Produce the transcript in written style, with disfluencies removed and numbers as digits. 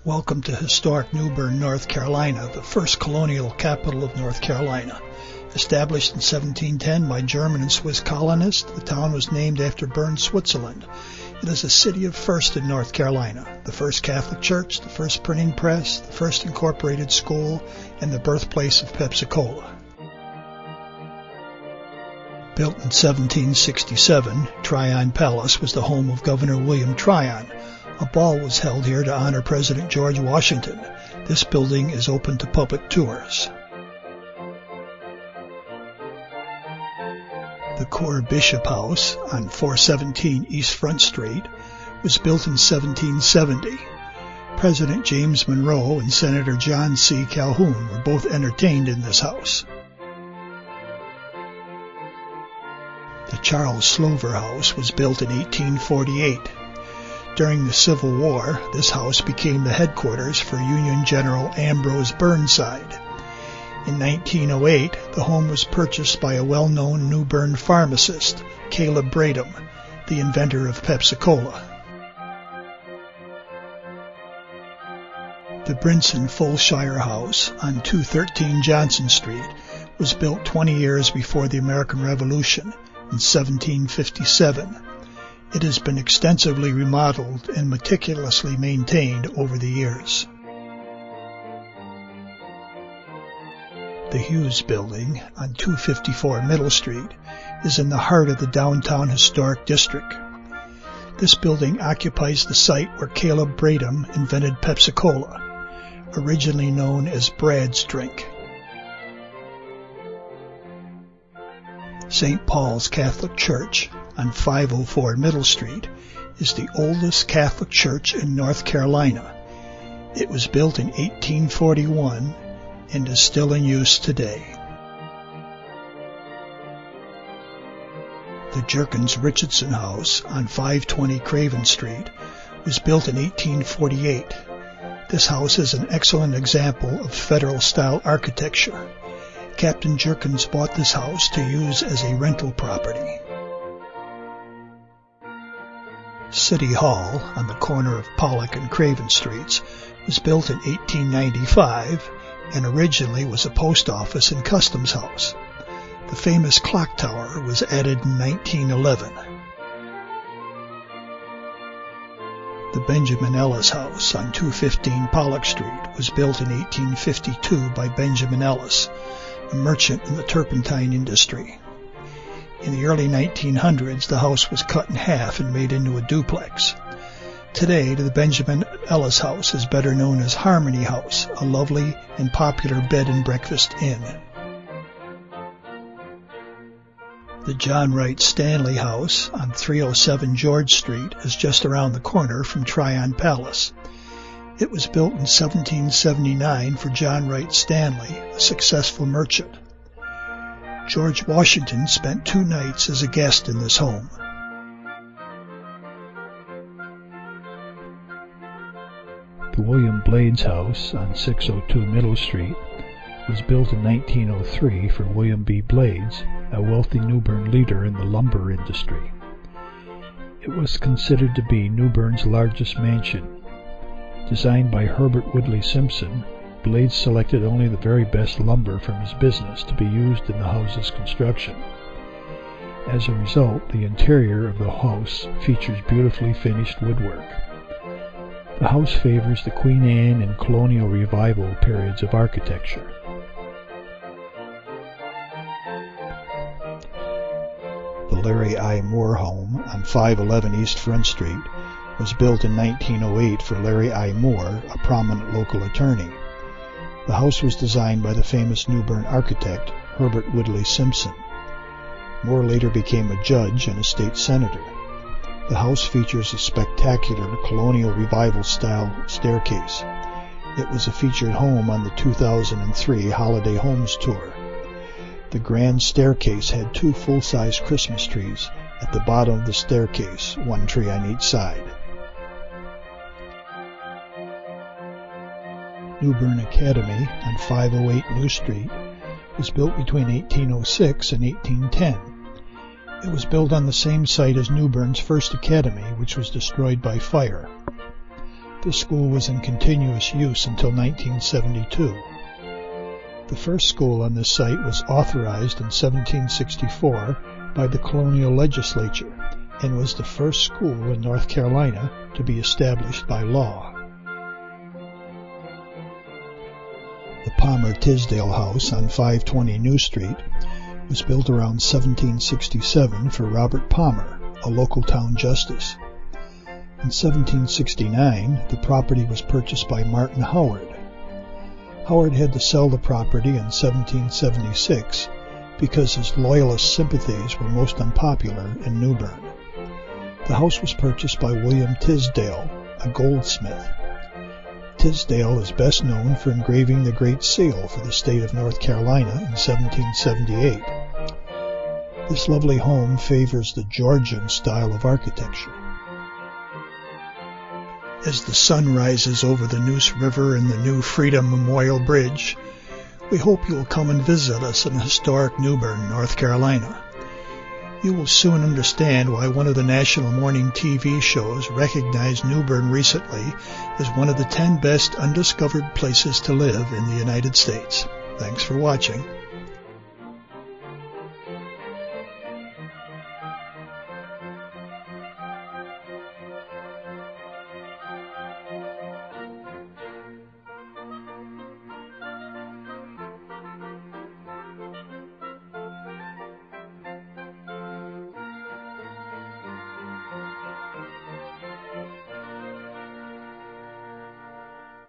Welcome to historic New Bern, North Carolina, the first colonial capital of North Carolina. Established in 1710 by German and Swiss colonists, the town was named after Bern, Switzerland. It is a city of first in North Carolina, the first Catholic church, the first printing press, the first incorporated school, and the birthplace of Pepsi-Cola. Built in 1767, Tryon Palace was the home of Governor William Tryon. A ball was held here to honor President George Washington. This building is open to public tours. The Core Bishop House on 417 East Front Street was built in 1770. President James Monroe and Senator John C. Calhoun were both entertained in this house. The Charles Slover House was built in 1848. During the Civil War, this house became the headquarters for Union General Ambrose Burnside. In 1908, the home was purchased by a well-known New Bern pharmacist, Caleb Bradham, the inventor of Pepsi-Cola. The Brinson Fulshire House on 213 Johnson Street was built 20 years before the American Revolution in 1757. It has been extensively remodeled and meticulously maintained over the years. The Hughes Building on 254 Middle Street is in the heart of the downtown historic district. This building occupies the site where Caleb Bradham invented Pepsi-Cola, originally known as Brad's Drink. St. Paul's Catholic Church on 504 Middle Street is the oldest Catholic church in North Carolina. It was built in 1841 and is still in use today. The Jerkins Richardson House on 520 Craven Street was built in 1848. This house is an excellent example of Federal-style architecture. Captain Jerkins bought this house to use as a rental property. City Hall on the corner of Pollock and Craven Streets was built in 1895 and originally was a post office and customs house. The famous clock tower was added in 1911. The Benjamin Ellis House on 215 Pollock Street was built in 1852 by Benjamin Ellis, a merchant in the turpentine industry. In the early 1900s, the house was cut in half and made into a duplex. Today, the Benjamin Ellis House is better known as Harmony House, a lovely and popular bed and breakfast inn. The John Wright Stanley House on 307 George Street is just around the corner from Tryon Palace. It was built in 1779 for John Wright Stanley, a successful merchant. George Washington spent 2 nights as a guest in this home. The William Blades House on 602 Middle Street was built in 1903 for William B. Blades, a wealthy New Bern leader in the lumber industry. It was considered to be New Bern's largest mansion. Designed by Herbert Woodley Simpson, Blades selected only the very best lumber from his business to be used in the house's construction. As a result, the interior of the house features beautifully finished woodwork. The house favors the Queen Anne and colonial revival periods of architecture. The Larry I. Moore home on 511 East Front Street was built in 1908 for Larry I. Moore, a prominent local attorney. The house was designed by the famous New Bern architect Herbert Woodley Simpson. Moore later became a judge and a state senator. The house features a spectacular colonial revival-style staircase. It was a featured home on the 2003 Holiday Homes Tour. The grand staircase had 2 full-size Christmas trees at the bottom of the staircase, 1 tree on each side. New Bern Academy on 508 New Street was built between 1806 and 1810. It was built on the same site as New Bern's first academy, which was destroyed by fire. The school was in continuous use until 1972. The first school on this site was authorized in 1764 by the colonial legislature and was the first school in North Carolina to be established by law. The Palmer-Tisdale House on 520 New Street was built around 1767 for Robert Palmer, a local town justice. In 1769, the property was purchased by Martin Howard. Howard had to sell the property in 1776 because his loyalist sympathies were most unpopular in New Bern. The house was purchased by William Tisdale, a goldsmith. Tisdale is best known for engraving the Great Seal for the state of North Carolina in 1778. This lovely home favors the Georgian style of architecture. As the sun rises over the Neuse River and the new Freedom Memorial Bridge, we hope you will come and visit us in historic New Bern, North Carolina. You will soon understand why one of the national morning TV shows recognized New Bern recently as one of the 10 best undiscovered places to live in the United States. Thanks for watching.